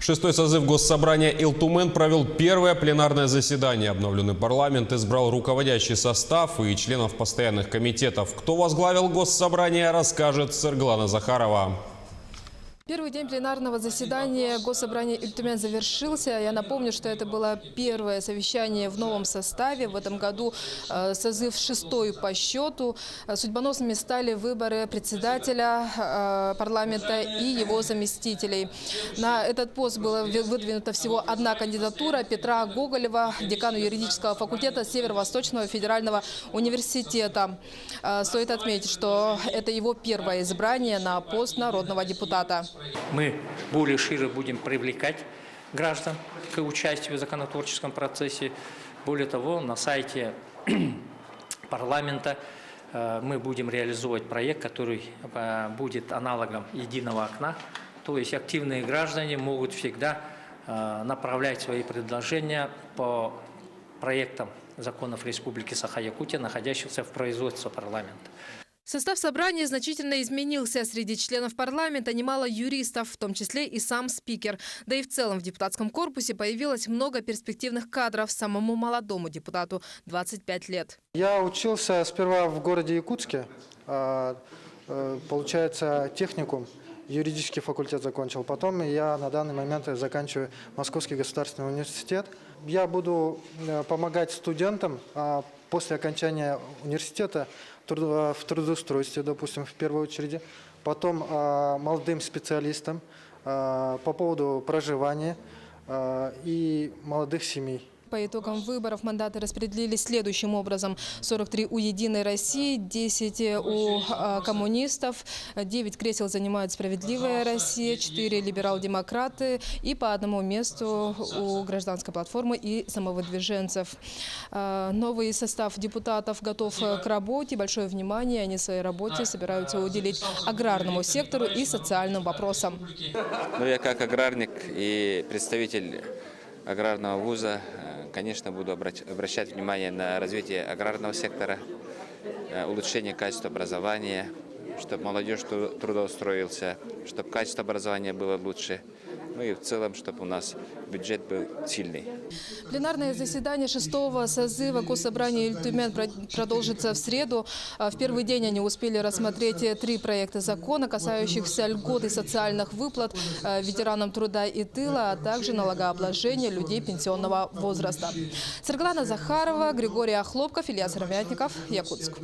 Шестой созыв Госсобрания Ил-Тумен провел первое пленарное заседание. Обновленный парламент избрал руководящий состав и членов постоянных комитетов. Кто возглавил Госсобрание, расскажет Сырглана Захарова. Первый день пленарного заседания Госсобрания Ил-Тумен завершился. Я напомню, что это было первое совещание в новом составе. В этом году созыв шестой по счету. Судьбоносными стали выборы председателя парламента и его заместителей. На этот пост была выдвинута всего одна кандидатура – Петра Гоголева, декану юридического факультета Северо-Восточного федерального университета. Стоит отметить, что это его первое избрание на пост народного депутата. Мы более шире будем привлекать граждан к участию в законотворческом процессе. Более того, на сайте парламента мы будем реализовывать проект, который будет аналогом единого окна. То есть активные граждане могут всегда направлять свои предложения по проектам законов Республики Саха-Якутия, находящихся в производстве парламента. Состав собрания значительно изменился. Среди членов парламента немало юристов, в том числе и сам спикер. Да и в целом в депутатском корпусе появилось много перспективных кадров. Самому молодому депутату 25 лет. Я учился сперва в городе Якутске, получается техникум, юридический факультет закончил. Потом я на данный момент заканчиваю Московский государственный университет. Я буду помогать студентам после окончания университета в трудоустройстве, допустим, в первую очередь. Потом молодым специалистам по поводу проживания и молодых семей. По итогам выборов мандаты распределились следующим образом. 43 у «Единой России», 10 у коммунистов, 9 кресел занимает «Справедливая Россия», 4 либерал-демократы и по одному месту у «Гражданской платформы» и самовыдвиженцев. Новый состав депутатов готов к работе. Большое внимание они в своей работе собираются уделить аграрному сектору и социальным вопросам. Я как аграрник и представитель аграрного вуза, конечно, буду обращать внимание на развитие аграрного сектора, улучшение качества образования, чтобы молодежь трудоустроился, чтобы качество образования было лучше, ну и в целом, чтобы у нас бюджет был сильный. Пленарное заседание шестого созыва Госсобрания Ил-Тумен продолжится в среду. В первый день они успели рассмотреть 3 проекта закона, касающихся льгот и социальных выплат ветеранам труда и тыла, а также налогообложения людей пенсионного возраста. Сырглана Захарова, Григорий Охлопков, Илья Сыромятников, Якутск.